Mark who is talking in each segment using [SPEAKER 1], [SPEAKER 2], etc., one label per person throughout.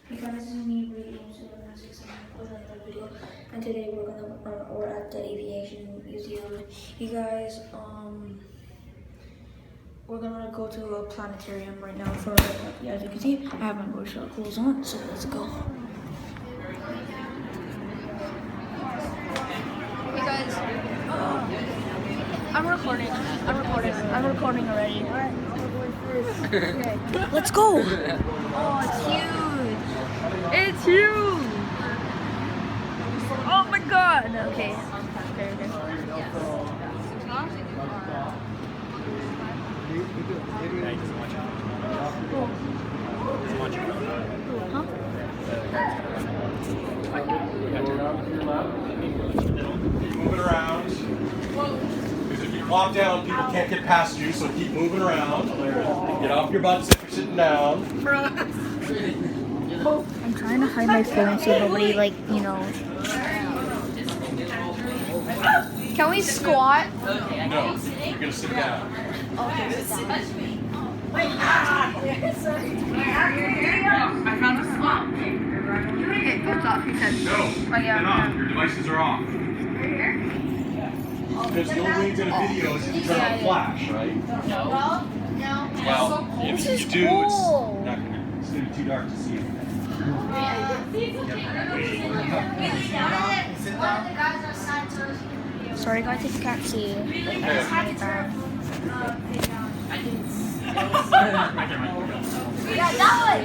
[SPEAKER 1] Hey guys, this is me reading to another video, and today we're at the aviation museum. You guys, we're gonna go to a planetarium right now. For yeah, as you can see, I have my motorcycle clothes on, so let's go. Hey guys, I'm recording already. Alright, okay. Let's go. Oh, it's huge. It's huge! Oh my god! Okay. Huh?
[SPEAKER 2] Move it around. Because if you walk down, people can't get past you, so keep moving around. Get off your butts if you're sitting down.
[SPEAKER 1] I'm trying to hide my phone so nobody, like, you know. Can we squat?
[SPEAKER 2] No, you're gonna sit down.
[SPEAKER 1] Okay, sit down.
[SPEAKER 3] I found a slot.
[SPEAKER 1] Okay, it's off, he said.
[SPEAKER 2] No, they're not. Your devices are off. Because the only way to get a video is if you turn on flash, right?
[SPEAKER 3] No.
[SPEAKER 2] Well, if you do,
[SPEAKER 1] cool.
[SPEAKER 2] it's gonna be too dark to see.
[SPEAKER 1] Sorry guys if you can't see.
[SPEAKER 3] Yeah, that one.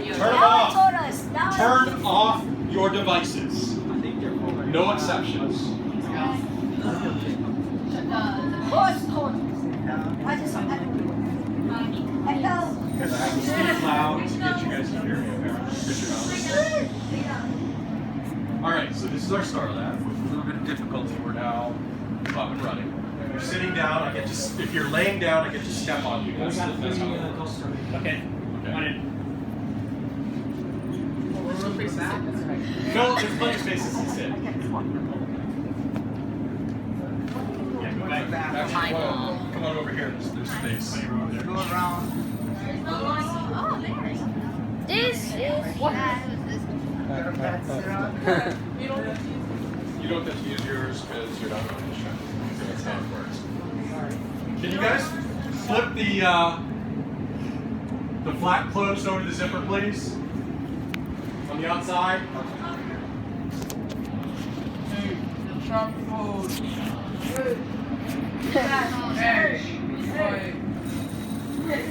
[SPEAKER 2] Turn them off. Turn off your devices. No exceptions. Because I have to speak loud to get you guys to hear me, okay? Good job. Alright, so this is our Star Lab. With a little bit of difficulty, we're now up and running. If you're sitting down, I get to, if you're laying down, I get to step on you. That's how it works.
[SPEAKER 4] Okay.
[SPEAKER 2] No, there's plenty of spaces to sit. Yeah, go back. Actually, come on over here. There's space.
[SPEAKER 4] Go around.
[SPEAKER 1] This is what?
[SPEAKER 2] You don't have to use yours because you're not on the show. So that's how it works. Can you guys flip the flap closed over the zipper, please? On the outside.
[SPEAKER 4] Sharp food.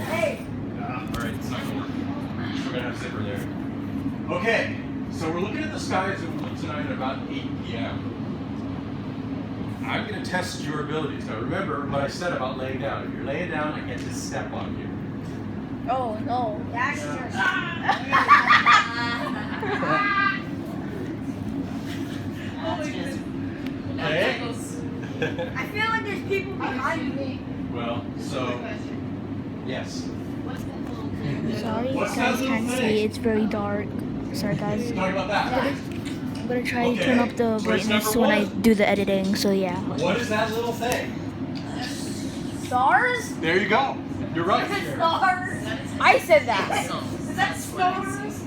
[SPEAKER 3] Hey.
[SPEAKER 2] Alright, it's not gonna work. We're gonna have zipper there. Okay, so we're looking at the skies tonight at about 8 p.m. I'm gonna test your abilities. Now remember what I said about laying down. If you're laying down, I get to step on you.
[SPEAKER 1] Oh no.
[SPEAKER 3] That's yours.
[SPEAKER 2] Okay?
[SPEAKER 3] I feel like there's people behind me.
[SPEAKER 2] Well, so, yes.
[SPEAKER 1] Sorry you
[SPEAKER 2] What's
[SPEAKER 1] guys
[SPEAKER 2] that
[SPEAKER 1] can't
[SPEAKER 2] little
[SPEAKER 1] see.
[SPEAKER 2] thing?
[SPEAKER 1] It's very dark. Sorry guys.
[SPEAKER 2] Talking about that.
[SPEAKER 1] I'm gonna try
[SPEAKER 2] Okay,
[SPEAKER 1] to turn up the
[SPEAKER 2] choice
[SPEAKER 1] brightness
[SPEAKER 2] number
[SPEAKER 1] when I
[SPEAKER 2] one.
[SPEAKER 1] do the editing. So yeah.
[SPEAKER 2] What is that little thing?
[SPEAKER 3] Stars?
[SPEAKER 2] There you go. You're right.
[SPEAKER 3] Stars?
[SPEAKER 1] I said that.
[SPEAKER 3] Is that stars?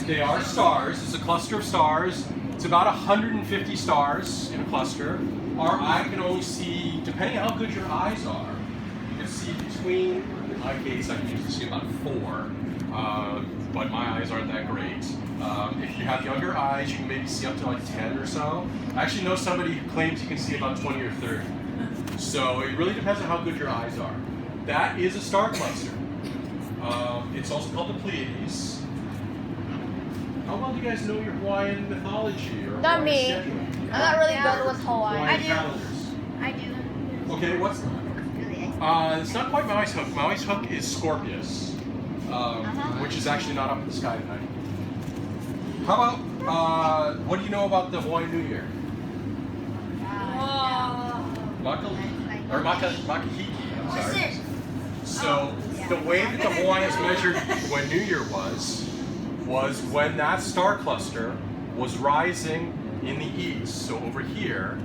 [SPEAKER 2] They are stars. It's a cluster of stars. It's about 150 stars in a cluster. Our eye can only see, depending on how good your eyes are, you can see between, in my case, I can usually see about 4, but my eyes aren't that great. If you have younger eyes, you can maybe see up to like 10 or so. I actually know somebody who claims he can see about 20 or 30. So it really depends on how good your eyes are. That is a star cluster. It's also called the Pleiades. How well do you guys know your Hawaiian mythology? Or
[SPEAKER 1] Not
[SPEAKER 2] Hawaiian
[SPEAKER 1] me.
[SPEAKER 2] scheduling?
[SPEAKER 1] I'm not really good with Hawaii.
[SPEAKER 2] Hawaiian calendars.
[SPEAKER 3] I do.
[SPEAKER 2] Okay, what's... it's not quite Maui's Hook. Maui's Hook is Scorpius, which is actually not up in the sky tonight. How about, what do you know about the Hawaiian New Year? Makahiki, I'm sorry. So, the way that the Hawaiians measured when New Year was when that star cluster was rising in the east, so over here,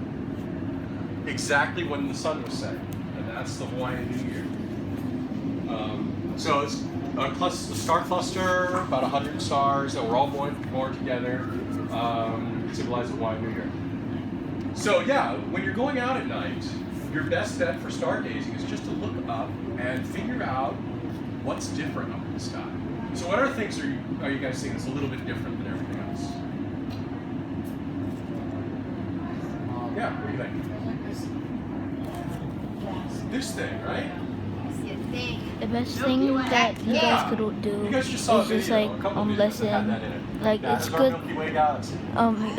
[SPEAKER 2] exactly when the sun was setting. And that's the Hawaiian New Year. So it's A star cluster, about 100 stars that were all born together, symbolizing Hawaiian New Year. So yeah, when you're going out at night, your best bet for stargazing is just to look up and figure out what's different up in the sky. So what other things are you guys seeing that's a little bit different than everything else? Yeah, what do you think? This thing, right?
[SPEAKER 5] The best thing that you guys could do
[SPEAKER 2] You guys just
[SPEAKER 5] is
[SPEAKER 2] saw a
[SPEAKER 5] just
[SPEAKER 2] video,
[SPEAKER 5] like
[SPEAKER 2] a couple of videos that had that in it.
[SPEAKER 5] like
[SPEAKER 2] Yeah,
[SPEAKER 5] it's
[SPEAKER 2] that's our
[SPEAKER 5] good
[SPEAKER 2] Milky Way galaxy.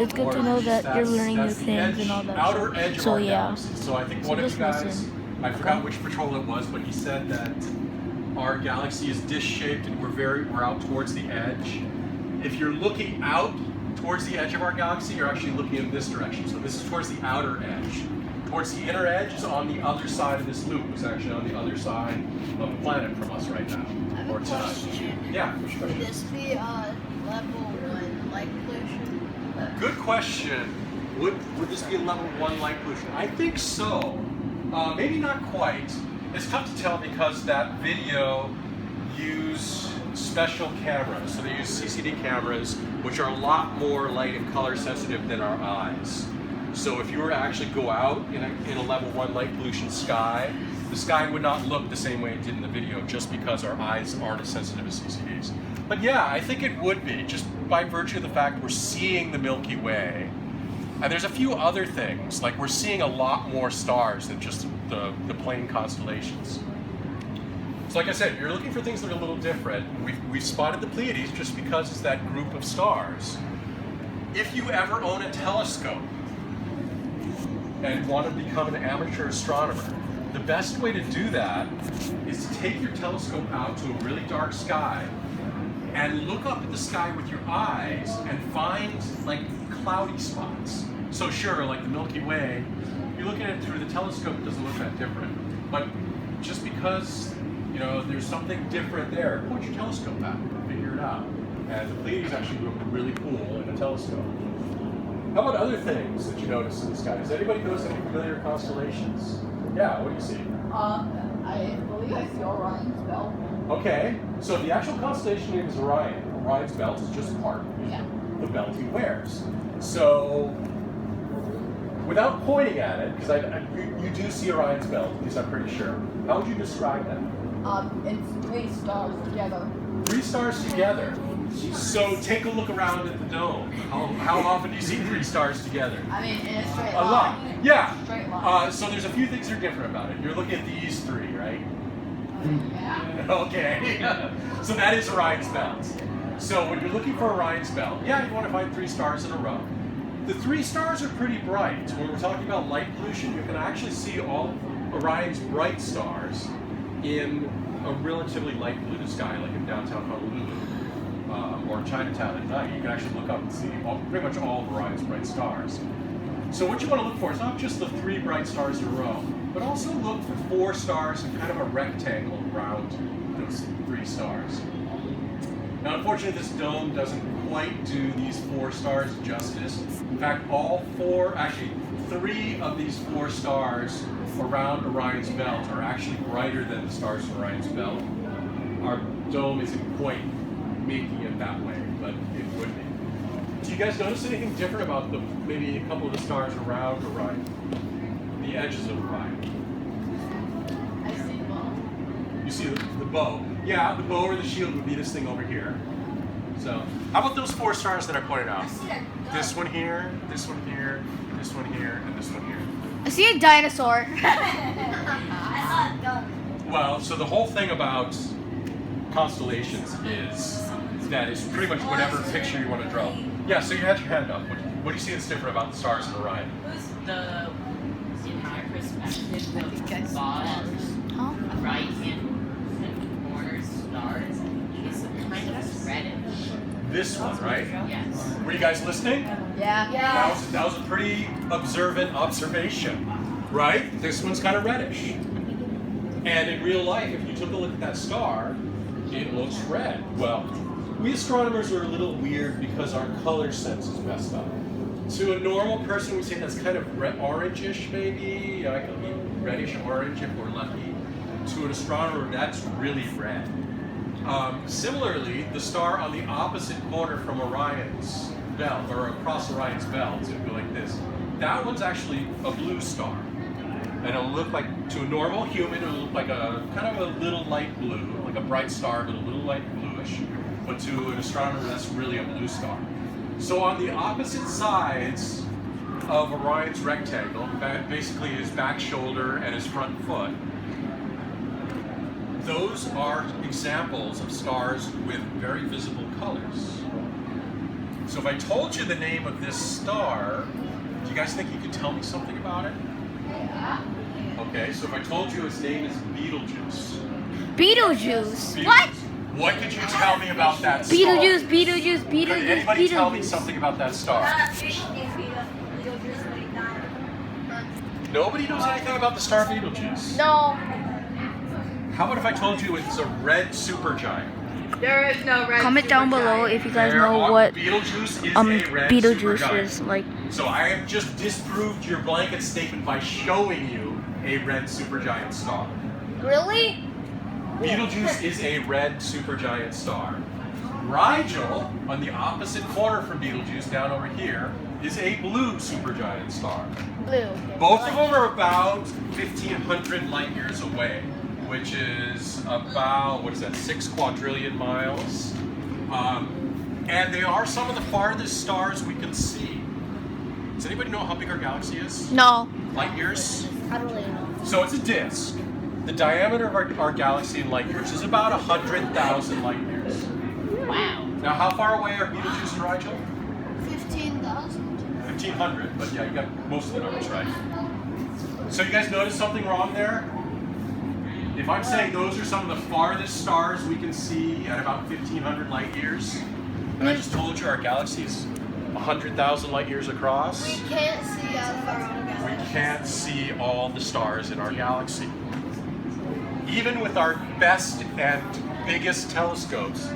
[SPEAKER 5] it's good to know that you're learning new
[SPEAKER 2] That's the
[SPEAKER 5] things and all that
[SPEAKER 2] outer
[SPEAKER 5] stuff.
[SPEAKER 2] edge of
[SPEAKER 5] So
[SPEAKER 2] our
[SPEAKER 5] yeah.
[SPEAKER 2] galaxy. So I think
[SPEAKER 5] So
[SPEAKER 2] one of you
[SPEAKER 5] just
[SPEAKER 2] guys,
[SPEAKER 5] listen.
[SPEAKER 2] I forgot which patrol it was, but he said that our galaxy is disc-shaped and we're out towards the edge. If you're looking out towards the edge of our galaxy, you're actually looking in this direction. So this is towards the outer edge. Towards the inner edge is on the other side of this loop. It's actually on the other side of the planet from us right now. Or tonight. Yeah, what's your
[SPEAKER 3] Would
[SPEAKER 2] question?
[SPEAKER 3] this be level 1 light pollution?
[SPEAKER 2] Good question. Would this be a level 1 light pollution? I think so. Maybe not quite. It's tough to tell because that video used special cameras. So they use CCD cameras, which are a lot more light and color sensitive than our eyes. So if you were to actually go out in a level 1 light pollution sky, the sky would not look the same way it did in the video just because our eyes aren't as sensitive as CCDs. But yeah, I think it would be, just by virtue of the fact we're seeing the Milky Way. And there's a few other things, like we're seeing a lot more stars than just the plain constellations. So like I said, you're looking for things that are a little different. We've spotted the Pleiades just because it's that group of stars. If you ever own a telescope and want to become an amateur astronomer, the best way to do that is to take your telescope out to a really dark sky and look up at the sky with your eyes and find like cloudy spots. So sure, like the Milky Way, you're looking at it through the telescope, it doesn't look that different. But just because, you know, there's something different there, point your telescope out and figure it out. And the Pleiades actually look really cool in a telescope. How about other things that you notice in the sky? Does anybody notice any familiar constellations? Yeah, what do you see?
[SPEAKER 3] I believe I see Orion's belt.
[SPEAKER 2] Okay, so the actual constellation name is Orion. Orion's belt is just part of the belt he wears. So, without pointing at it, because you do see Orion's belt, at least I'm pretty sure, how would you describe that?
[SPEAKER 3] It's 3 stars together.
[SPEAKER 2] 3 stars together. So take a look around at the dome. How often do you see 3 stars together?
[SPEAKER 3] I mean, in a straight
[SPEAKER 2] A
[SPEAKER 3] line.
[SPEAKER 2] lot. Yeah.
[SPEAKER 3] Straight line.
[SPEAKER 2] So there's a few things that are different about it. You're looking at these 3, right?
[SPEAKER 3] Yeah.
[SPEAKER 2] Okay. So that is Orion's belt. So when you're looking for Orion's belt, yeah, you want to find 3 stars in a row. The 3 stars are pretty bright. When we're talking about light pollution, you can actually see all of Orion's bright stars in a relatively light polluted sky, like in downtown Honolulu. Or Chinatown at night, you can actually look up and see pretty much all of Orion's bright stars. So what you want to look for is not just the 3 bright stars in a row, but also look for 4 stars in kind of a rectangle around those 3 stars. Now unfortunately this dome doesn't quite do these 4 stars justice. In fact, all 4, actually 3 of these 4 stars around Orion's belt are actually brighter than the stars in Orion's belt. Our dome isn't quite making it that way, but it would be. Do you guys notice anything different about maybe a couple of the stars around Orion? The edges of Orion?
[SPEAKER 3] I see the bow.
[SPEAKER 2] You see the bow. Yeah, the bow or the shield would be this thing over here. So, how about those 4 stars that I pointed out? This one here, this one here, this one here, and this one here.
[SPEAKER 5] I see a dinosaur.
[SPEAKER 2] Well, so the whole thing about constellations is that it's pretty much whatever picture you want to draw. Yeah, so you had your hand up. What do you see that's different about the stars in Orion?
[SPEAKER 6] In my perspective, the bottom right-hand corner stars is kind of reddish.
[SPEAKER 2] This one, right?
[SPEAKER 6] Yes.
[SPEAKER 2] Were you guys listening?
[SPEAKER 3] Yeah.
[SPEAKER 2] That was a pretty observant observation, right? This one's kind of reddish. And in real life, if you took a look at that star, it looks red. Well, we astronomers are a little weird because our color sense is messed up. To a normal person, we say that's kind of orangish, maybe. It could be reddish orange if we're lucky. To an astronomer, that's really red. Similarly, the star on the opposite corner from Orion's belt, or across Orion's belt, so it'd go like this. That one's actually a blue star. And it'll look like, to a normal human, it'll look like a kind of a little light blue, like a bright star, but a little light bluish. But to an astronomer, that's really a blue star. So on the opposite sides of Orion's rectangle, basically his back shoulder and his front foot, those are examples of stars with very visible colors. So if I told you the name of this star, do you guys think you could tell me something about it?
[SPEAKER 3] Yeah.
[SPEAKER 2] Okay, so if I told you his name is Betelgeuse.
[SPEAKER 5] Beetlejuice.
[SPEAKER 2] What? What could you tell me about that star?
[SPEAKER 5] Beetlejuice,
[SPEAKER 2] Could
[SPEAKER 5] Beetlejuice,
[SPEAKER 2] anybody tell me
[SPEAKER 5] Beetlejuice.
[SPEAKER 2] something about that star? Nobody knows anything about the star Betelgeuse.
[SPEAKER 5] No.
[SPEAKER 2] How about if I told you it's a red supergiant?
[SPEAKER 3] There is no red.
[SPEAKER 5] Comment down below if you guys know what
[SPEAKER 2] Betelgeuse is a red
[SPEAKER 5] Beetlejuice
[SPEAKER 2] supergiant.
[SPEAKER 5] is like.
[SPEAKER 2] So I have just disproved your blanket statement by showing you a red supergiant star.
[SPEAKER 5] Really?
[SPEAKER 2] Betelgeuse is a red supergiant star. Rigel, on the opposite corner from Betelgeuse, down over here, is a blue supergiant star.
[SPEAKER 5] Blue.
[SPEAKER 2] Both of them are about 1,500 light years away, which is about, 6 quadrillion miles. And they are some of the farthest stars we can see. Does anybody know how big our galaxy is?
[SPEAKER 5] No.
[SPEAKER 2] Light years?
[SPEAKER 5] I don't really know.
[SPEAKER 2] So it's a disk. The diameter of our galaxy in light years is about 100,000 light years.
[SPEAKER 6] Wow.
[SPEAKER 2] Now, how far away are Betelgeuse and Rigel?
[SPEAKER 5] 15,000.
[SPEAKER 2] 1,500, but yeah, you got most of the numbers right. So you guys notice something wrong there? If I'm saying those are some of the farthest stars we can see at about 1,500 light years, and I just told you our galaxy is 100,000 light years across,
[SPEAKER 5] We can't see out of our own
[SPEAKER 2] we
[SPEAKER 5] galaxy.
[SPEAKER 2] can't see all the stars in our galaxy. Even with our best and biggest telescopes,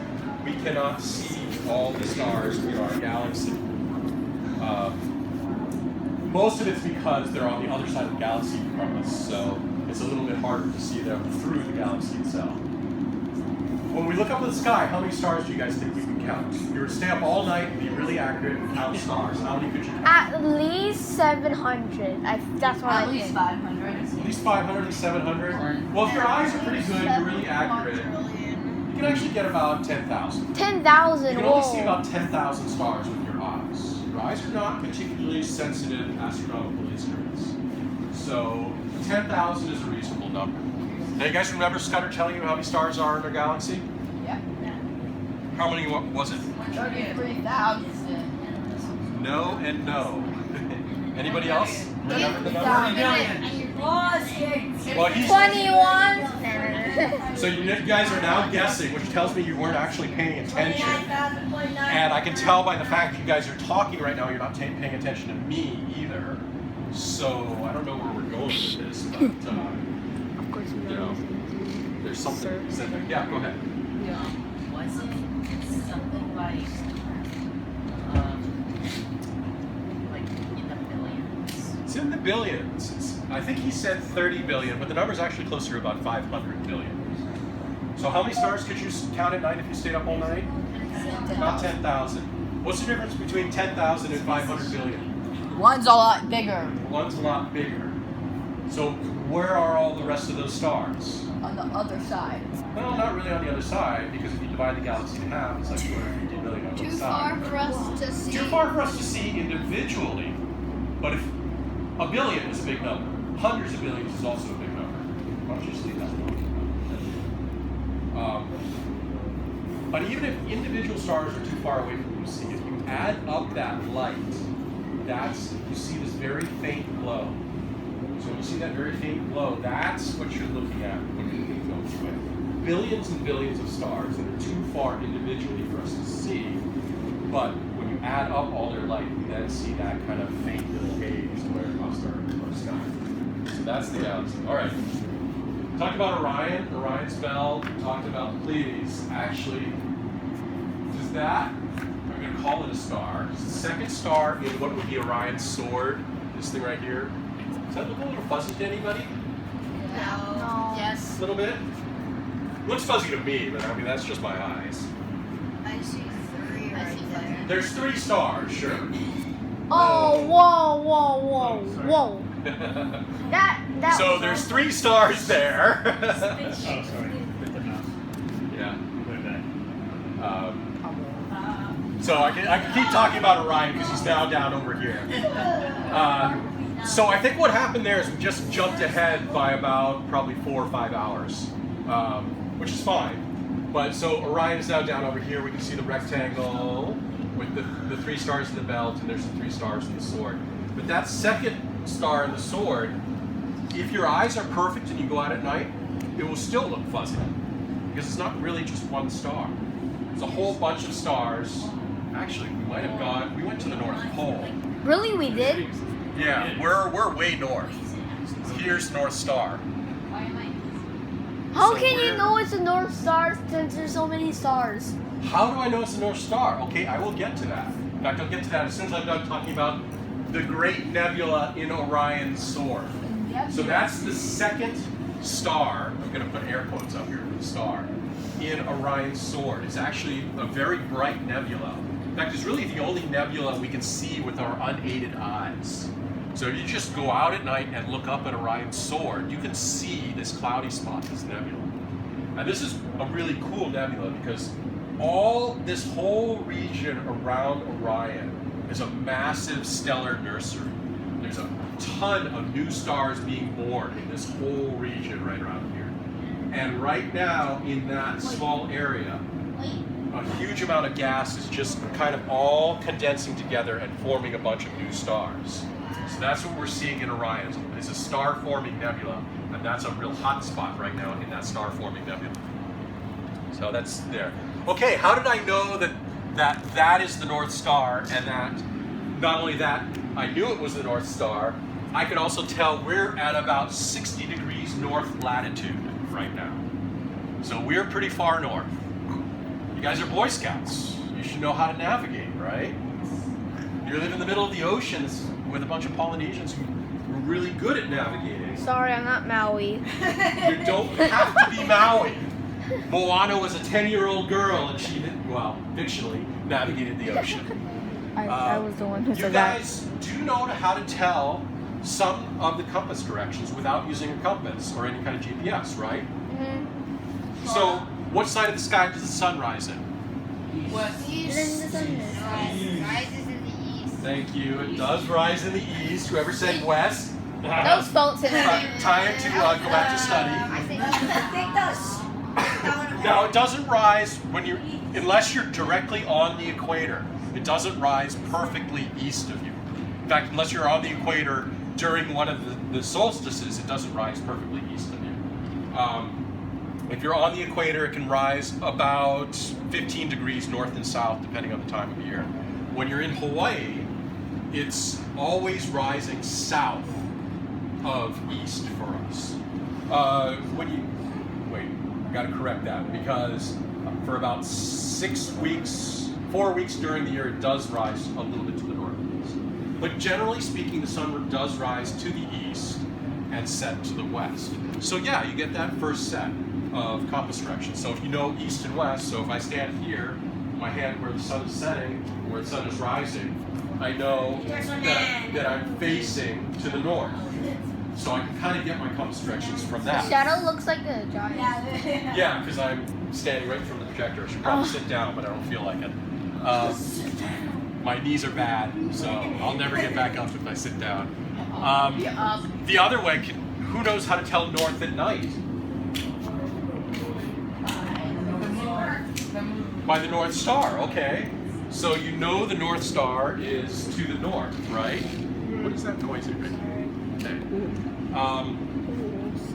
[SPEAKER 2] we cannot see all the stars in our galaxy. Most of it's because they're on the other side of the galaxy from us, so it's a little bit harder to see them through the galaxy itself. When we look up at the sky, how many stars do you guys think we can count? If you were to stay up all night and be really accurate and count stars, how many could you count?
[SPEAKER 5] At least 700. That's what I
[SPEAKER 3] At least
[SPEAKER 5] think.
[SPEAKER 3] 500.
[SPEAKER 2] At least 500 to 700? Well, if your eyes are pretty good, you're really accurate, you can actually get about 10,000.
[SPEAKER 5] 10,000.
[SPEAKER 2] You can only see about 10,000 stars with your eyes. Your eyes are not particularly sensitive astronomical instruments. So 10,000 is a reasonable number. Now you guys remember Scudder telling you how many stars are in our galaxy?
[SPEAKER 3] Yeah.
[SPEAKER 2] How many was it?
[SPEAKER 3] 33,000.
[SPEAKER 2] No and no. Anybody else remember the number? Well, he's
[SPEAKER 5] 21.
[SPEAKER 2] So you guys are now guessing, which tells me you weren't actually paying attention. And I can tell by the fact you guys are talking right now, you're not paying attention to me either. So I don't know where we're going with this, but
[SPEAKER 5] Of course we
[SPEAKER 2] you know, there's something said there. Yeah, go ahead.
[SPEAKER 6] Was it something like in the billions?
[SPEAKER 2] It's in the billions. I think he said 30 billion, but the number's actually closer to about 500 billion. So how many stars could you count at night if you stayed up all night? About 10,000. What's the difference between 10,000 and 500 billion?
[SPEAKER 3] One's a lot bigger.
[SPEAKER 2] One's a lot bigger. So where are all the rest of those stars?
[SPEAKER 3] On the other side.
[SPEAKER 2] Well, not really on the other side, because if you divide the galaxy in half, it's like 250 million on
[SPEAKER 5] Too
[SPEAKER 2] one
[SPEAKER 5] far
[SPEAKER 2] side.
[SPEAKER 5] for us to see.
[SPEAKER 2] Too far for us to see individually, but if a billion is a big number, hundreds of billions is also a big number. Why don't you just leave that alone? But even if individual stars are too far away from you to see, if you add up that light, you see this very faint glow. So when you see that very faint glow, that's what you're looking at when you think goes away. Billions and billions of stars that are too far individually for us to see, but when you add up all their light, you then see that kind of faint little haze where across our sky. So that's the galaxy. All right. Talked about Orion, Orion's belt. Talked about the Pleiades. Actually, does that? I'm going to call it a star. It's the second star in what would be Orion's sword. This thing right here. Does that look a little fuzzy to anybody?
[SPEAKER 5] No.
[SPEAKER 3] Yes.
[SPEAKER 2] A little bit? Looks fuzzy to me, but I mean that's just my eyes.
[SPEAKER 3] I see 3 right there.
[SPEAKER 2] There's 3 stars, sure.
[SPEAKER 5] Oh, whoa, whoa, whoa, whoa. That
[SPEAKER 2] So
[SPEAKER 5] was
[SPEAKER 2] there's 3 stars there.
[SPEAKER 1] Spaceship.
[SPEAKER 2] Yeah. So I can keep talking about Orion because he's now down over here. So I think what happened there is we just jumped ahead by about probably 4 or 5 hours, which is fine. But so Orion is now down over here. We can see the rectangle with the 3 stars in the belt, and there's the 3 stars in the sword. But that second star in the sword, if your eyes are perfect and you go out at night, it will still look fuzzy because it's not really just one star. It's a whole bunch of stars. Actually, we went to the North Pole.
[SPEAKER 5] Really, we did?
[SPEAKER 2] Yeah, we're way north. Here's North Star.
[SPEAKER 5] How
[SPEAKER 2] So
[SPEAKER 5] can you
[SPEAKER 2] we're-
[SPEAKER 5] know it's a North Star since there's so many stars?
[SPEAKER 2] How do I know it's the North Star? Okay, I will get to that. In fact, I'll get to that as soon as I'm done talking about the Great Nebula in Orion's sword. So that's the second star. I'm going to put air quotes up here for the star. In Orion's sword. It's actually a very bright nebula. In fact, it's really the only nebula we can see with our unaided eyes. So if you just go out at night and look up at Orion's sword, you can see this cloudy spot, this nebula. And this is a really cool nebula because this whole region around Orion is a massive stellar nursery. There's a ton of new stars being born in this whole region right around here. And right now, in that small area, a huge amount of gas is just kind of all condensing together and forming a bunch of new stars. So that's what we're seeing in Orion. It's a star-forming nebula, and that's a real hot spot right now in that star-forming nebula. So that's there. Okay, how did I know that is the North Star, and that not only that, I knew it was the North Star, I could also tell we're at about 60 degrees north latitude right now. So we're pretty far north. You guys are Boy Scouts. You should know how to navigate, right? You live in the middle of the oceans with a bunch of Polynesians who are really good at navigating.
[SPEAKER 5] Sorry, I'm not Maui.
[SPEAKER 2] You don't have to be Maui. Moana was a 10-year-old girl, and she, well, fictionally, navigated the ocean.
[SPEAKER 5] I was the one who
[SPEAKER 2] You
[SPEAKER 5] said that.
[SPEAKER 2] guys do know how to tell some of the compass directions without using a compass or any kind of GPS, right?
[SPEAKER 5] Mm-hmm.
[SPEAKER 2] So, what side of the sky does the sun rise in?
[SPEAKER 3] Rises in the east.
[SPEAKER 2] Thank you. It does rise in the east. Whoever said west,
[SPEAKER 5] Those folks in there.
[SPEAKER 2] time to go back to study.
[SPEAKER 3] I think that's.
[SPEAKER 2] Now, it doesn't rise unless you're directly on the equator. It doesn't rise perfectly east of you. In fact, unless you're on the equator during one of the solstices, it doesn't rise perfectly east of you. If you're on the equator, it can rise about 15 degrees north and south, depending on the time of year. When you're in Hawaii, it's always rising south of east for us. Got to correct that, because for about 4 weeks during the year, it does rise a little bit to the northeast. But generally speaking, the sun does rise to the east and set to the west. So yeah, you get that first set of compass directions. So if you know east and west, so if I stand here, my hand where the sun is setting, where the sun is rising, I know that I'm facing to the north. So I can kind of get my compass directions from that.
[SPEAKER 5] Shadow looks like a giant.
[SPEAKER 2] Yeah, because I'm standing right in front of the projector. I should probably sit down, but I don't feel like it. My knees are bad, so I'll never get back up if I sit down. The other way, who knows how to tell north at night? By the North Star, okay. So you know the North Star is to the north, right? What is that noise right here? Okay.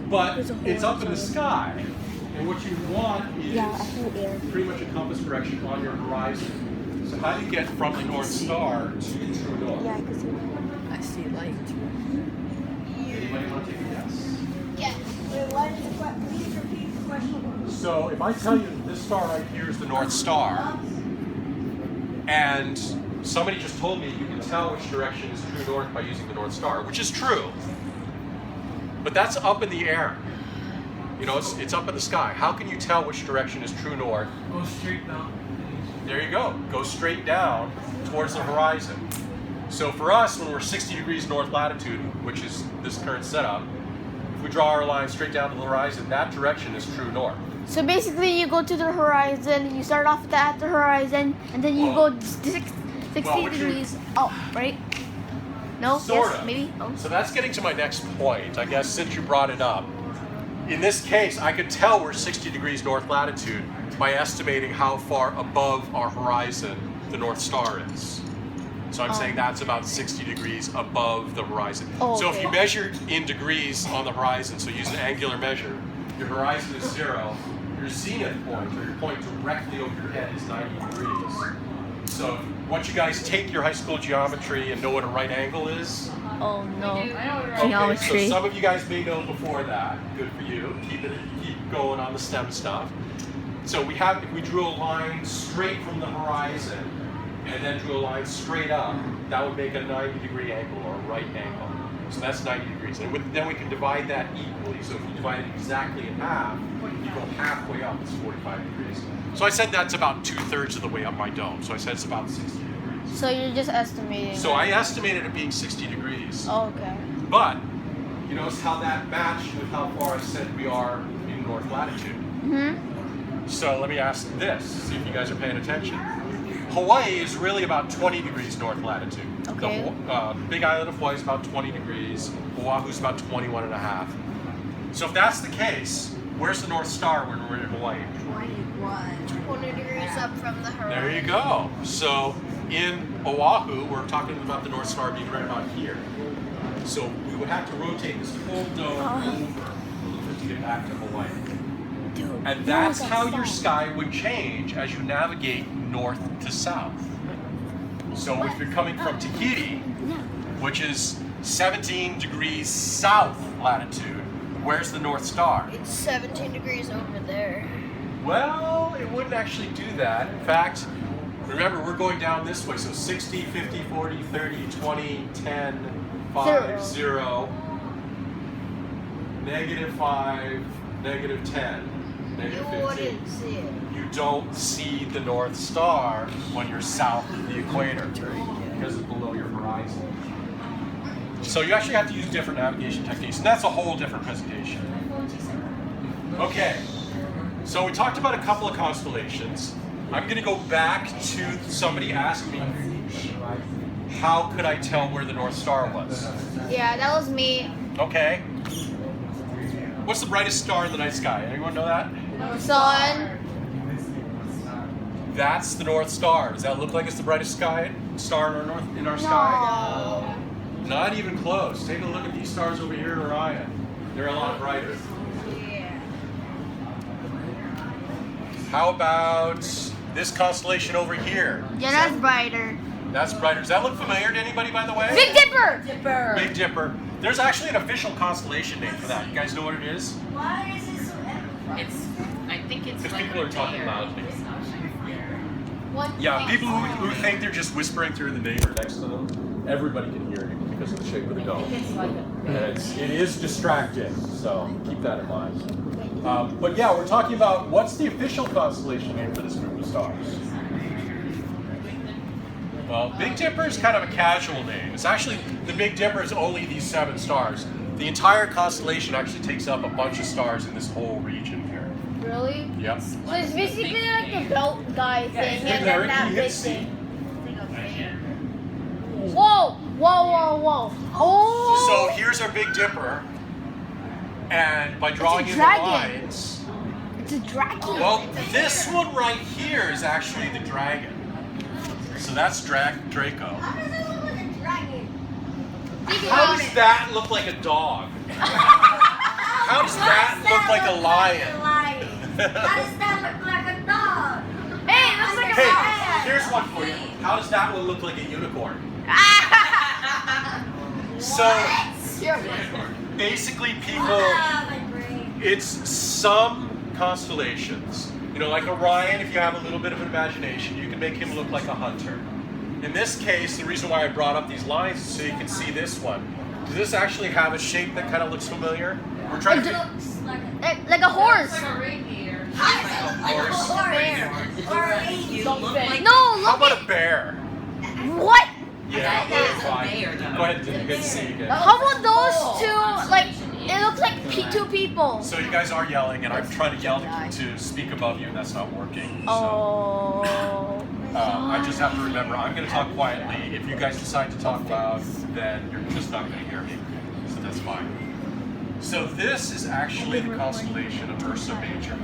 [SPEAKER 2] But it's up in the sky, and what you want is pretty much a compass direction on your horizon. So how do you get from the North Star to true north?
[SPEAKER 6] I see light.
[SPEAKER 2] Anybody want to take a guess?
[SPEAKER 3] Yes. Please repeat the question.
[SPEAKER 2] So if I tell you that this star right here is the North Star, and somebody just told me you can tell which direction is true north by using the North Star, which is true. But that's up in the air. You know, it's up in the sky. How can you tell which direction is true north?
[SPEAKER 4] Go straight down.
[SPEAKER 2] There you go. Go straight down towards the horizon. So for us, when we're 60 degrees north latitude, which is this current setup, if we draw our line straight down to the horizon, that direction is true north.
[SPEAKER 5] So basically, you go to the horizon. You start off at the horizon, and then you go 60 degrees up, right? No?
[SPEAKER 2] Sort
[SPEAKER 5] Yes?
[SPEAKER 2] of.
[SPEAKER 5] Maybe? Oh.
[SPEAKER 2] So that's getting to my next point, I guess, since you brought it up. In this case, I could tell we're 60 degrees north latitude by estimating how far above our horizon the North Star is. So I'm saying that's about 60 degrees above the horizon.
[SPEAKER 5] Oh,
[SPEAKER 2] So if
[SPEAKER 5] okay.
[SPEAKER 2] you measure in degrees on the horizon, so use an angular measure, your horizon is 0, your zenith point, or your point directly over your head, is 90 degrees. So once you guys take your high school geometry and know what a right angle is,
[SPEAKER 5] Oh no.
[SPEAKER 2] okay,
[SPEAKER 5] Geometry.
[SPEAKER 2] so some of you guys may know before that. Good for you. Keep going on the STEM stuff. So if we drew a line straight from the horizon and then drew a line straight up, that would make a 90-degree angle or a right angle. So that's 90 degrees. And then we can divide that equally. So if you divide it exactly in half, you go halfway up, it's 45 degrees. So I said that's about 2/3 of the way up my dome. So I said it's about 60 degrees.
[SPEAKER 5] So you're just estimating.
[SPEAKER 2] So I estimated it being 60 degrees.
[SPEAKER 5] Oh, okay.
[SPEAKER 2] But you notice how that matched with how far I said we are in north latitude. So let me ask this, see if you guys are paying attention. Hawaii is really about 20 degrees north latitude.
[SPEAKER 5] Okay.
[SPEAKER 2] The big island of Hawaii is about 20 degrees. Oahu's about 21 and a half. So if that's the case, where's the North Star when we're in Hawaii?
[SPEAKER 3] 20 degrees up from the horizon.
[SPEAKER 2] There you go. So in Oahu, we're talking about the North Star being right about here. So we would have to rotate this whole dome over to get back to Hawaii. And that's how your sky would change as you navigate north to south. So if you're coming from Tahiti, which is 17 degrees south latitude, where's the North Star?
[SPEAKER 3] It's 17 degrees over there.
[SPEAKER 2] Well, it wouldn't actually do that. In fact, remember, we're going down this way. So 60, 50, 40, 30, 20, 10, 5, 0, -5, -10,
[SPEAKER 3] You
[SPEAKER 2] -15.
[SPEAKER 3] wouldn't see it.
[SPEAKER 2] You don't see the North Star when you're south of the equator because it's below your horizon. So you actually have to use different navigation techniques, and that's a whole different presentation. Okay, so we talked about a couple of constellations. I'm going to go back to somebody asking me, how could I tell where the North Star was?
[SPEAKER 5] Yeah, that was me.
[SPEAKER 2] Okay. What's the brightest star in the night sky? Anyone know that?
[SPEAKER 5] Sun.
[SPEAKER 2] That's the North Star. Does that look like it's the brightest star in our sky?
[SPEAKER 5] No.
[SPEAKER 2] Not even close. Take a look at these stars over here in Orion. They're a lot brighter.
[SPEAKER 3] Yeah.
[SPEAKER 2] How about this constellation over here?
[SPEAKER 5] Yeah, that's brighter.
[SPEAKER 2] That's brighter. Does that look familiar to anybody, by the way?
[SPEAKER 5] Big Dipper.
[SPEAKER 2] Big Dipper. There's actually an official constellation name for that. You guys know what it is?
[SPEAKER 3] Why is it so
[SPEAKER 7] I think it's
[SPEAKER 2] Because
[SPEAKER 7] like
[SPEAKER 2] people are talking loudly.
[SPEAKER 5] What?
[SPEAKER 2] Yeah, people who think they're just whispering through the neighbor next to them, everybody can hear you because of the shape of the dome. And it is distracting, so keep that in mind. But yeah, we're talking about what's the official constellation name for this group of stars? Well, Big Dipper is kind of a casual name. It's actually, the Big Dipper is only these 7 stars. The entire constellation actually takes up a bunch of stars in this whole region here.
[SPEAKER 5] Really?
[SPEAKER 2] Yep.
[SPEAKER 5] So it's basically like the belt guy thing,
[SPEAKER 2] Hey,
[SPEAKER 5] and
[SPEAKER 2] Eric,
[SPEAKER 5] then that
[SPEAKER 2] can you hit
[SPEAKER 5] big
[SPEAKER 2] C?
[SPEAKER 5] thing. Whoa! Whoa! Whoa! Whoa! Oh!
[SPEAKER 2] So here's our Big Dipper, and by drawing in the
[SPEAKER 5] dragon.
[SPEAKER 2] lines,
[SPEAKER 5] It's a dragon.
[SPEAKER 2] well, this one right here is actually the dragon. So that's Draco.
[SPEAKER 3] How does it look like a dragon?
[SPEAKER 2] How does that look like a dog? How does that look like a lion?
[SPEAKER 3] How does that look like a dog?
[SPEAKER 5] Hey, it looks like a
[SPEAKER 2] Hey,
[SPEAKER 5] lion.
[SPEAKER 2] here's one for you. How does that one look like a unicorn? So basically, people, it's some constellations. You know, like Orion, if you have a little bit of imagination, you can make him look like a hunter. In this case, the reason why I brought up these lines is so you can see this one. Does this actually have a shape that kind of looks familiar? We're trying to.
[SPEAKER 3] Looks like a
[SPEAKER 5] Like a horse.
[SPEAKER 7] Like a reindeer.
[SPEAKER 2] Horse.
[SPEAKER 7] You look like
[SPEAKER 5] No,
[SPEAKER 2] How
[SPEAKER 5] look
[SPEAKER 2] about
[SPEAKER 5] at
[SPEAKER 2] a bear?
[SPEAKER 5] what?
[SPEAKER 2] Yeah,
[SPEAKER 7] That's a
[SPEAKER 2] fine.
[SPEAKER 7] bear, though.
[SPEAKER 2] Go ahead, you guys see again.
[SPEAKER 5] How about those two? Like it looks like two people.
[SPEAKER 2] So you guys are yelling, and I'm trying to yell to speak above you, and that's not working. So
[SPEAKER 5] Oh.
[SPEAKER 2] I just have to remember, I'm going to talk quietly. If you guys decide to talk loud, then you're just not going to hear me. So that's fine. So this is actually the constellation of Ursa Major,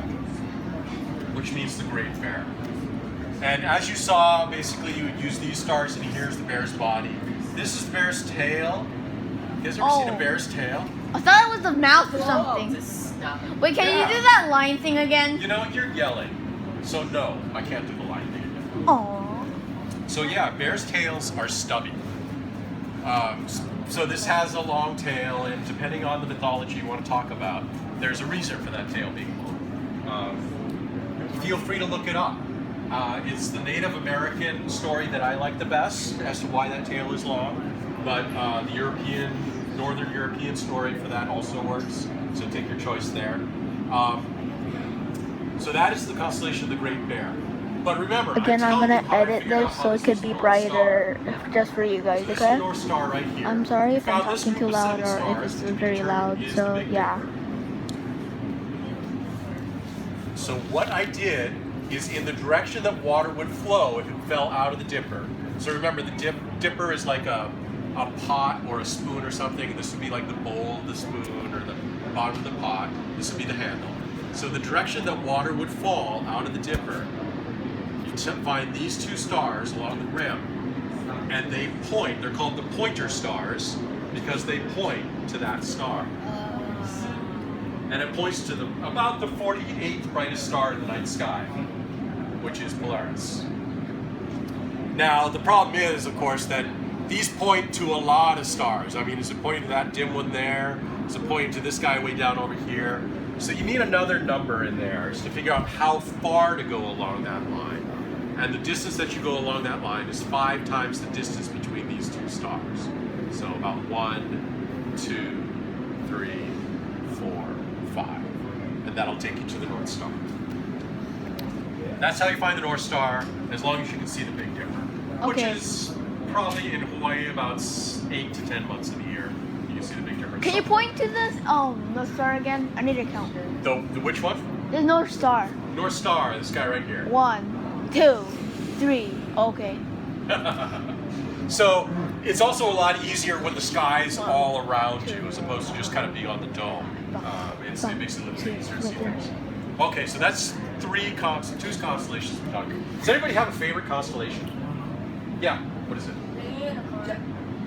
[SPEAKER 2] which means the Great Bear. And as you saw, basically you would use these stars, and here's the bear's body. This is the bear's tail. You guys ever seen a bear's tail?
[SPEAKER 5] I thought it was the mouth or something.
[SPEAKER 7] Stop.
[SPEAKER 5] Wait, can
[SPEAKER 2] Yeah.
[SPEAKER 5] you do that line thing again?
[SPEAKER 2] You know, you're yelling. So no, I can't do the line thing again.
[SPEAKER 5] Oh.
[SPEAKER 2] So yeah, bears' tails are stubby. So this has a long tail, and depending on the mythology you want to talk about, there's a reason for that tail being long. Feel free to look it up. It's the Native American story that I like the best as to why that tail is long, but the Northern European story for that also works, so take your choice there. So that is the constellation of the Great Bear. But remember,
[SPEAKER 5] Again,
[SPEAKER 2] I
[SPEAKER 5] I'm
[SPEAKER 2] tell
[SPEAKER 5] gonna
[SPEAKER 2] you how I
[SPEAKER 5] edit
[SPEAKER 2] figured out
[SPEAKER 5] this
[SPEAKER 2] how
[SPEAKER 5] so it
[SPEAKER 2] this
[SPEAKER 5] could
[SPEAKER 2] is
[SPEAKER 5] be
[SPEAKER 2] North
[SPEAKER 5] brighter
[SPEAKER 2] Star.
[SPEAKER 5] just for you guys,
[SPEAKER 2] So this is
[SPEAKER 5] okay?
[SPEAKER 2] the North Star right here.
[SPEAKER 5] I'm sorry if I'm
[SPEAKER 2] Found this
[SPEAKER 5] talking too
[SPEAKER 2] group of
[SPEAKER 5] loud
[SPEAKER 2] 7
[SPEAKER 5] or if
[SPEAKER 2] stars
[SPEAKER 5] it's
[SPEAKER 2] to be
[SPEAKER 5] very
[SPEAKER 2] determined
[SPEAKER 5] loud,
[SPEAKER 2] is the
[SPEAKER 5] so
[SPEAKER 2] Big
[SPEAKER 5] yeah.
[SPEAKER 2] Dipper. So what I did is in the direction that water would flow if it fell out of the dipper. So remember, the dipper is like a pot or a spoon or something, and this would be like the bowl of the spoon or the bottom of the pot. This would be the handle. So the direction that water would fall out of the dipper, you find these two stars along the rim, and they point. They're called the pointer stars because they point to that star. And it points to about the 48th brightest star in the night sky, which is Polaris. Now, the problem is, of course, that these point to a lot of stars. I mean, is it pointing to that dim one there? Is it pointing to this guy way down over here? So you need another number in there to figure out how far to go along that line. And the distance that you go along that line is 5 times the distance between these two stars. So about 1, 2, 3, 4, 5. And that'll take you to the North Star. That's how you find the North Star, as long as you can see the Big Dipper. Which
[SPEAKER 5] Okay.
[SPEAKER 2] is probably in Hawaii about 8 to 10 months of the year. You can see the Big Dipper.
[SPEAKER 5] Can you point to this North Star again? I need to count.
[SPEAKER 2] The which one?
[SPEAKER 5] The North Star.
[SPEAKER 2] North Star, this guy right here.
[SPEAKER 5] 1, 2, 3. Okay.
[SPEAKER 2] So it's also a lot easier when the sky's all around you as opposed to just kind of being on the dome. It makes it a little bit easier to see things. Okay, so that's two constellations we're talking about. Does anybody have a favorite constellation? Yeah, what is it?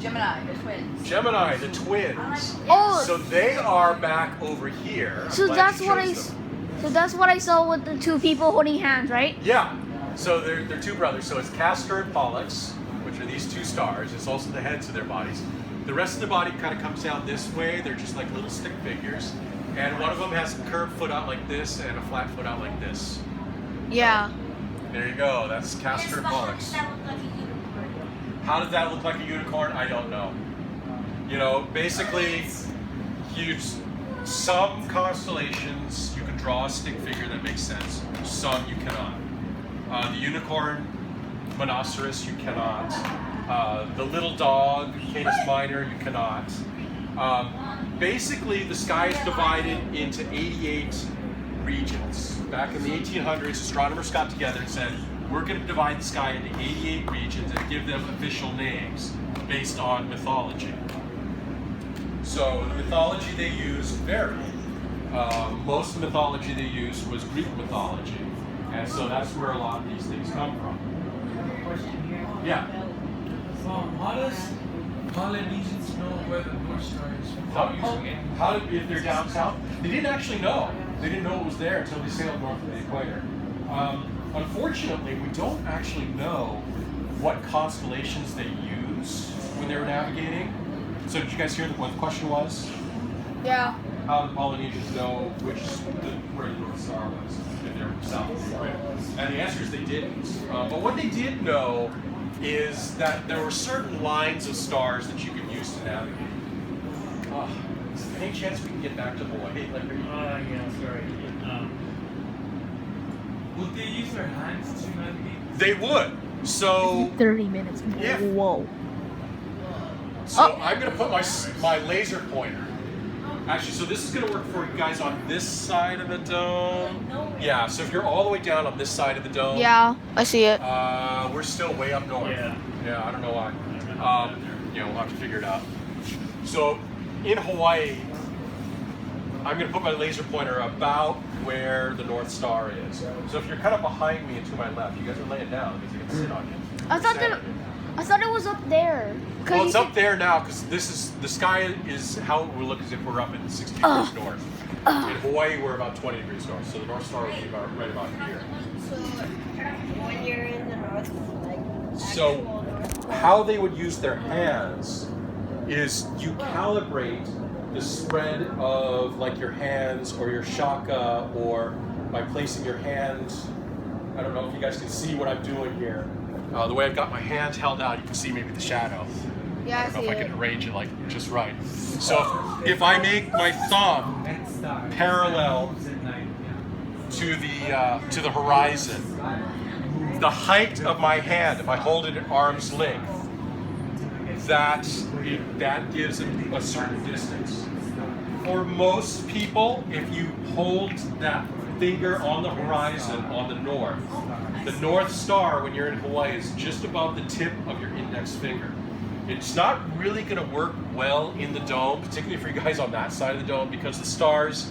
[SPEAKER 3] Gemini, the twins.
[SPEAKER 2] Gemini, the twins.
[SPEAKER 5] Oh,
[SPEAKER 2] So they are back over here. I'm
[SPEAKER 5] so
[SPEAKER 2] glad
[SPEAKER 5] that's
[SPEAKER 2] you
[SPEAKER 5] what I.
[SPEAKER 2] chose them.
[SPEAKER 5] So that's what I saw with the two people holding hands, right?
[SPEAKER 2] Yeah. So they're two brothers. So it's Castor and Pollux, which are these two stars. It's also the heads of their bodies. The rest of the body kind of comes down this way. They're just like little stick figures. And one of them has a curved foot out like this and a flat foot out like this.
[SPEAKER 5] Yeah.
[SPEAKER 2] There you go. That's Castor and Pollux. How did that look like a unicorn? I don't know. You know, basically, some constellations you can draw a stick figure that makes sense. Some you cannot. The unicorn, Monoceros, you cannot. The little dog, Canis Minor, you cannot. Basically, the sky is divided into 88 regions. Back in the 1800s, astronomers got together and said, we're going to divide the sky into 88 regions and give them official names based on mythology. So the mythology they used varied. Most of the mythology they used was Greek mythology. And so that's where a lot of these things come from. Yeah.
[SPEAKER 4] How does Polynesians know where the North Star is?
[SPEAKER 2] How if they're down south? They didn't actually know. They didn't know it was there until they sailed north of the equator. Unfortunately, we don't actually know what constellations they used when they were navigating. So did you guys hear what the question was?
[SPEAKER 5] Yeah.
[SPEAKER 2] How did Polynesians know where the North Star was if they were south of the equator? And the answer is they didn't. But what they did know is that there were certain lines of stars that you could use to navigate. Any chance we can get back to Hawaii? Like,
[SPEAKER 4] Yeah, sorry. Would they use their hands to navigate?
[SPEAKER 2] they would. So
[SPEAKER 5] 30 minutes.
[SPEAKER 2] Yeah.
[SPEAKER 5] Whoa.
[SPEAKER 2] So I'm gonna put my laser pointer. Actually, so this is gonna work for you guys on this side of the dome. Yeah. So if you're all the way down on this side of the dome.
[SPEAKER 5] Yeah, I see it.
[SPEAKER 2] We're still way up north.
[SPEAKER 4] Yeah.
[SPEAKER 2] Yeah, I don't know why. We'll have to figure it out. So in Hawaii, I'm gonna put my laser pointer about where the North Star is. So if you're kind of behind me and to my left, you guys are laying down because you can sit on you.
[SPEAKER 5] I thought it was up there.
[SPEAKER 2] Well, it's up there now because the sky is how it will look as if we're up at 60 degrees north. In Hawaii, we're about 20 degrees north, so the North Star will be right about here.
[SPEAKER 3] So when you're in the north, like
[SPEAKER 2] So
[SPEAKER 3] actual north pole,
[SPEAKER 2] how they would use their hands is you calibrate the spread of like your hands or your shaka, or by placing your hand. I don't know if you guys can see what I'm doing here. The way I've got my hands held out, you can see maybe the shadow.
[SPEAKER 5] Yeah,
[SPEAKER 2] I don't know if I can arrange it like just right. So if I make my thumb parallel to the horizon, the height of my hand, if I hold it at arm's length, that gives a certain distance. For most people, if you hold that finger on the horizon on the North Star when you're in Hawaii is just above the tip of your index finger. It's not really going to work well in the dome, particularly for you guys on that side of the dome, because the stars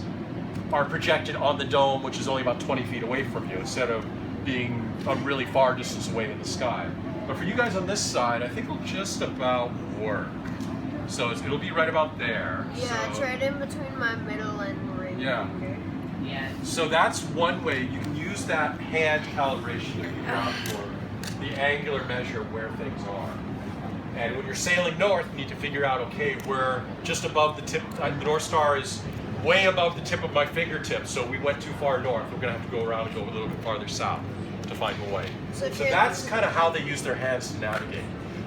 [SPEAKER 2] are projected on the dome, which is only about 20 feet away from you, instead of being a really far distance away in the sky. But for you guys on this side, I think it'll just about work. So it'll be right about there.
[SPEAKER 3] yeah, it's
[SPEAKER 2] So-
[SPEAKER 3] right in between my middle and ring
[SPEAKER 2] Yeah.
[SPEAKER 3] finger.
[SPEAKER 7] Yeah.
[SPEAKER 2] So that's one way you can use that hand calibration to figure out the angular measure of where things are. And when you're sailing north, you need to figure out, okay, we're just above the tip. The North Star is way above the tip of my fingertip, so we went too far north. We're going to have to go around and go a little bit farther south to find Hawaii.
[SPEAKER 3] So
[SPEAKER 2] So that's kind of how they use their hands to navigate.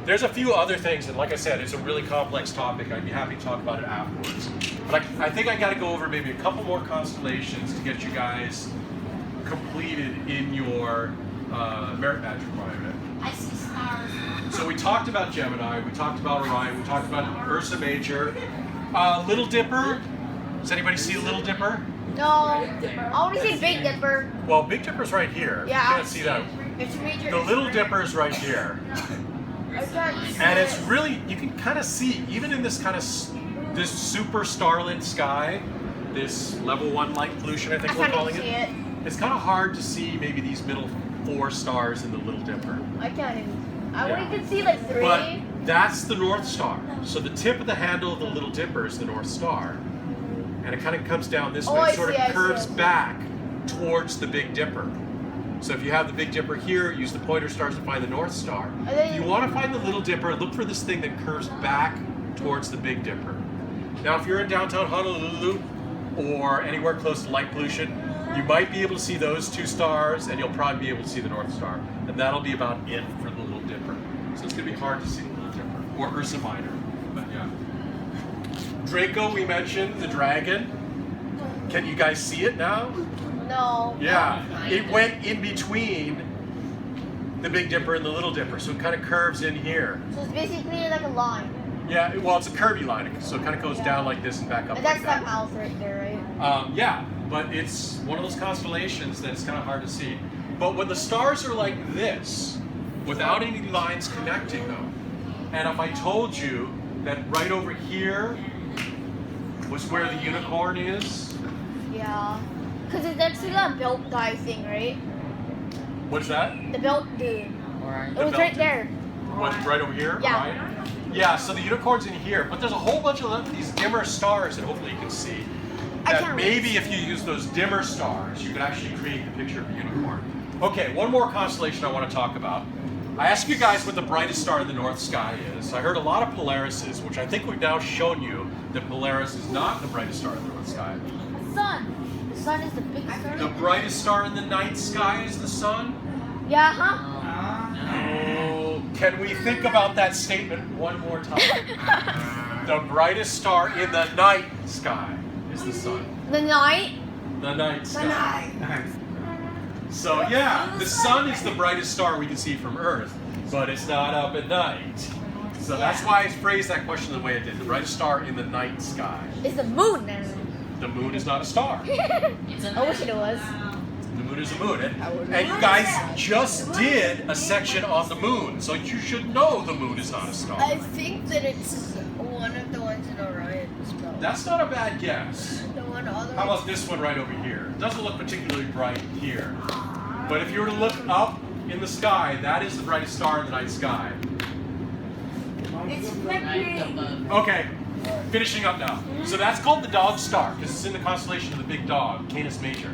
[SPEAKER 2] There's a few other things, and like I said, it's a really complex topic. I'd be happy to talk about it afterwards. But I think I got to go over maybe a couple more constellations to get you guys completed in your merit badge requirement.
[SPEAKER 7] I see stars.
[SPEAKER 2] So we talked about Gemini, we talked about Orion, we talked about Ursa Major. Little Dipper, does anybody see a Little Dipper?
[SPEAKER 5] No, I want to see Big Dipper.
[SPEAKER 2] Well, Big Dipper's right here.
[SPEAKER 5] Yeah,
[SPEAKER 2] You can't see that.
[SPEAKER 3] It's major.
[SPEAKER 2] The Little Dipper's right here.
[SPEAKER 3] I can't see
[SPEAKER 2] And it's
[SPEAKER 3] it.
[SPEAKER 2] really, you can kind of see, even in this kind of, this super starlit sky, this level 1 light pollution, I think
[SPEAKER 3] I
[SPEAKER 2] we're
[SPEAKER 3] can't
[SPEAKER 2] calling
[SPEAKER 3] even see
[SPEAKER 2] it.
[SPEAKER 3] it.
[SPEAKER 2] It's kind of hard to see maybe these middle 4 stars in the Little Dipper.
[SPEAKER 5] I can't even. I
[SPEAKER 2] Yeah.
[SPEAKER 5] only can see like 3.
[SPEAKER 2] But that's the North Star. So the tip of the handle of the Little Dipper is the North Star. And it kind of comes down this
[SPEAKER 5] Oh,
[SPEAKER 2] way,
[SPEAKER 5] I
[SPEAKER 2] sort
[SPEAKER 5] see, I
[SPEAKER 2] of
[SPEAKER 5] see,
[SPEAKER 2] curves
[SPEAKER 5] I see.
[SPEAKER 2] back towards the Big Dipper. So if you have the Big Dipper here, use the pointer stars to find the North Star.
[SPEAKER 5] then
[SPEAKER 2] If you want to find the Little Dipper, look for this thing that curves back towards the Big Dipper. Now, if you're in downtown Honolulu or anywhere close to light pollution, you might be able to see those 2 stars, and you'll probably be able to see the North Star. And that'll be about it for the Little Dipper. So it's going to be hard to see the Little Dipper, or Ursa Minor, but yeah. Draco, we mentioned, the dragon. Can you guys see it now?
[SPEAKER 5] No.
[SPEAKER 2] Yeah, it went in between the Big Dipper and the Little Dipper, so it kind of curves in here.
[SPEAKER 5] So it's basically like a line.
[SPEAKER 2] Yeah, well, it's a curvy line, so it kind of goes down like this and back up
[SPEAKER 5] And
[SPEAKER 2] like
[SPEAKER 5] that's
[SPEAKER 2] that.
[SPEAKER 5] that house right there, right?
[SPEAKER 2] Yeah, but it's one of those constellations that's kind of hard to see. But when the stars are like this, without any lines connecting them, and if I told you that right over here was where the unicorn is,
[SPEAKER 5] Yeah. Because it's next to that belt guy thing, right?
[SPEAKER 2] what's that?
[SPEAKER 5] The belt dude. It
[SPEAKER 2] The
[SPEAKER 5] was
[SPEAKER 2] belt
[SPEAKER 5] right
[SPEAKER 2] dude.
[SPEAKER 5] there.
[SPEAKER 2] What's right over here?
[SPEAKER 5] Yeah.
[SPEAKER 2] Right? Yeah, so the unicorn's in here, but there's a whole bunch of these dimmer stars that hopefully you can see.
[SPEAKER 5] I
[SPEAKER 2] That
[SPEAKER 5] can't really
[SPEAKER 2] maybe if you use those dimmer stars, you could actually create the picture of a unicorn. Okay, one more constellation I want to talk about. I asked you guys what the brightest star in the North Sky is. I heard a lot of Polarises, which I think we've now shown you that Polaris is not the brightest star in the North Sky.
[SPEAKER 5] The sun. The sun is the biggest star.
[SPEAKER 2] The brightest star in the night sky is the sun?
[SPEAKER 5] Yeah, huh?
[SPEAKER 2] Oh, can we think about that statement one more time? The brightest star in the night sky is the sun.
[SPEAKER 5] The night.
[SPEAKER 2] The night sky. So yeah, the sun is the brightest star we can see from Earth, but it's not up at night. So that's why I phrased that question the way I did. The brightest star in the night sky.
[SPEAKER 5] It's the moon then.
[SPEAKER 2] The moon is not a star.
[SPEAKER 5] I wish it was.
[SPEAKER 2] The moon is a moon. And you guys just did a section on the moon, so you should know the moon is not a star.
[SPEAKER 6] I think that it's one of the ones in Orion's belt.
[SPEAKER 2] That's not a bad guess.
[SPEAKER 6] The one all the way.
[SPEAKER 2] How about this one right over here? It doesn't look particularly bright here. But if you were to look up in the sky, that is the brightest star in the night sky.
[SPEAKER 3] It's flickering.
[SPEAKER 2] Okay, finishing up now. So that's called the dog star, because it's in the constellation of the big dog, Canis Major.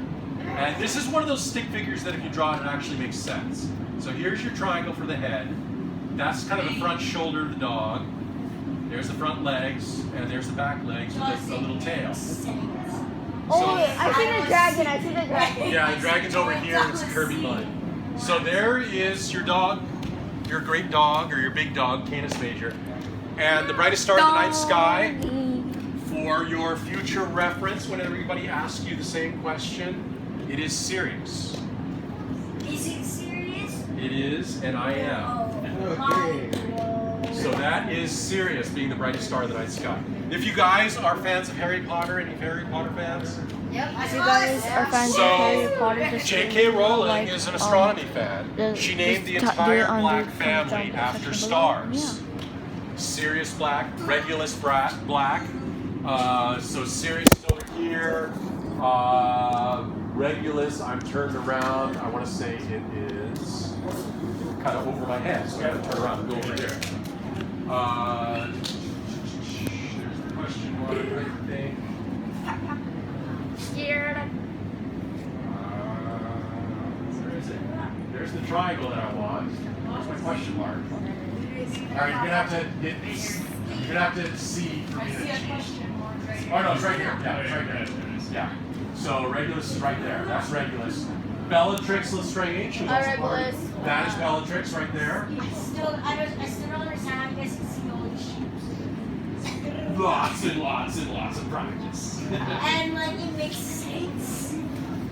[SPEAKER 2] And this is one of those stick figures that if you draw it, it actually makes sense. So here's your triangle for the head. That's kind of the front shoulder of the dog. There's the front legs, and there's the back legs with the little tail.
[SPEAKER 5] Oh, I see the dragon. I see the dragon.
[SPEAKER 2] Yeah, the dragon's over here, and it's a Kirby line. So there is your dog, your great dog, or your big dog, Canis Major. And the brightest star in the night sky, for your future reference, when everybody asks you the same question, it is Sirius.
[SPEAKER 3] Is it serious?
[SPEAKER 2] It is, and I am. So that is Sirius being the brightest star in the night sky. If you guys are fans of Harry Potter, any Harry Potter fans?
[SPEAKER 3] Yep.
[SPEAKER 5] If you guys are fans
[SPEAKER 2] So,
[SPEAKER 5] of Harry Potter, just
[SPEAKER 2] J.K. Rowling
[SPEAKER 5] like,
[SPEAKER 2] is an astronomy fan. She named the entire black family after stars. Sirius black, Regulus black. So Sirius is over here. Regulus, I'm turned around. I want to say it is kind of over my head, so I have to turn around and go over here. There's a question mark, I think.
[SPEAKER 5] Scared.
[SPEAKER 2] Where is it? There's the triangle that I want. Where's my question mark? All right, you're gonna have to see for me to cheat. Oh no, it's right here. Yeah, it's right there. Yeah. So Regulus is right there. That's Regulus. Bellatrix Lestrange. who's also part of-
[SPEAKER 5] Regulus.
[SPEAKER 2] That is Bellatrix right there.
[SPEAKER 3] I still don't understand. I guess it's the old shoes.
[SPEAKER 2] Lots and lots and lots of practice.
[SPEAKER 3] And like it makes sense.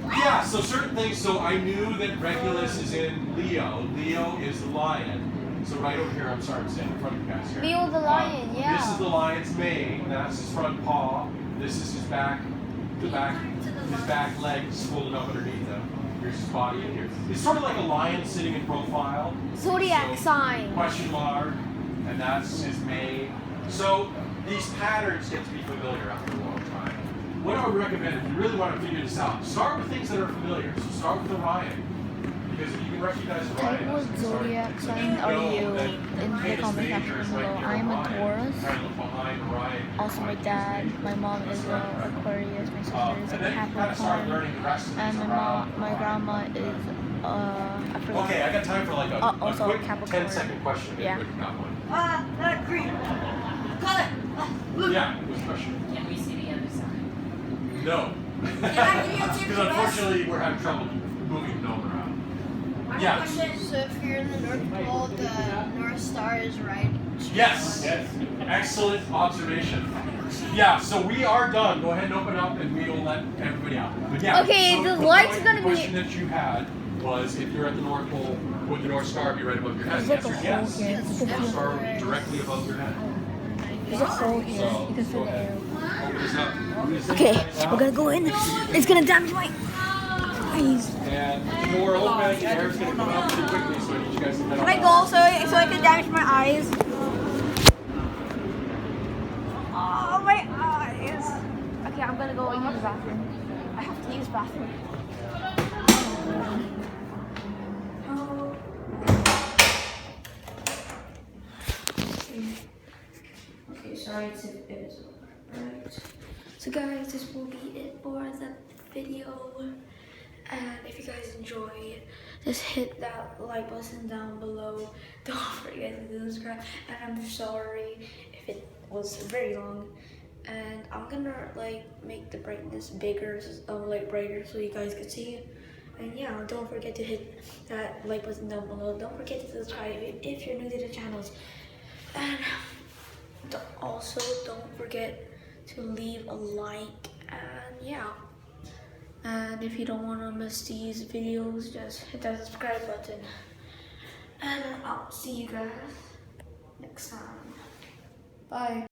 [SPEAKER 2] Yeah, so certain things. So I knew that Regulus is in Leo. Leo is the lion. So right over here, I'm sorry, I'm standing in front of you guys here.
[SPEAKER 5] Leo the lion, yeah.
[SPEAKER 2] This is the lion's mane. That's his front paw. This is his back. His back legs folded up underneath him. Here's his body in here. It's sort of like a lion sitting in profile.
[SPEAKER 5] Zodiac
[SPEAKER 2] So,
[SPEAKER 5] sign.
[SPEAKER 2] Question mark, and that's his mane. So these patterns get to be familiar after a long time. What I would recommend, if you really want to figure this out, start with things that are familiar. So start with Orion. Because if you can recognize Orion,
[SPEAKER 5] Type what zodiac sign are you in the comment section below. I am a Taurus. Also, my dad, my mom is an Aquarius, my sister is a Capricorn, and my grandma is I forgot.
[SPEAKER 2] Okay, I got time for like a
[SPEAKER 5] also
[SPEAKER 2] quick
[SPEAKER 5] Capricorn.
[SPEAKER 2] 10-second question.
[SPEAKER 5] Yeah.
[SPEAKER 2] Quick, got one.
[SPEAKER 3] Green. Color. Blue.
[SPEAKER 2] Yeah, what's the question?
[SPEAKER 7] Can we see the other side?
[SPEAKER 2] No.
[SPEAKER 3] I give you a tip
[SPEAKER 2] Because
[SPEAKER 3] for us?
[SPEAKER 2] unfortunately, we're having trouble moving the gnome around. Yeah.
[SPEAKER 6] So if you're in the North Pole, the North Star is right.
[SPEAKER 2] Yes. Excellent observation. Yeah, so we are done. Go ahead and open up and we'll let everybody out. But yeah,
[SPEAKER 5] Okay,
[SPEAKER 2] so
[SPEAKER 5] the
[SPEAKER 2] the
[SPEAKER 5] light's gonna be-
[SPEAKER 2] question that you had was if you're at the North Pole, would the North Star be right above your head?
[SPEAKER 5] There's
[SPEAKER 2] The
[SPEAKER 5] like a
[SPEAKER 2] answer is
[SPEAKER 5] hole
[SPEAKER 2] yes.
[SPEAKER 5] here.
[SPEAKER 2] The North Star would be directly above your head.
[SPEAKER 5] There's a hole here.
[SPEAKER 2] So,
[SPEAKER 5] You can
[SPEAKER 2] go
[SPEAKER 5] feel the
[SPEAKER 2] ahead.
[SPEAKER 5] air.
[SPEAKER 2] Open this up.
[SPEAKER 5] Okay, we're gonna go in. It's gonna damage my eyes.
[SPEAKER 2] And the door open, the air's going to come out pretty quickly, so I need you guys to head
[SPEAKER 3] Can I
[SPEAKER 2] on.
[SPEAKER 3] go so I can damage my eyes? Oh, my eyes.
[SPEAKER 5] Okay, I'm gonna go use the bathroom. I have to use the bathroom.
[SPEAKER 1] Okay, sorry if it's alright. So guys, this will be it for the video. And if you guys enjoy, just hit that like button down below. Don't forget to subscribe. And I'm sorry if it was very long. And I'm gonna like make the brightness bigger, like brighter, so you guys can see. And yeah, don't forget to hit that like button down below. Don't forget to subscribe if you're new to the channels. And also also don't forget to leave a like, and yeah. And if you don't want to miss these videos, just hit that subscribe button. And I'll see you guys next time. Bye.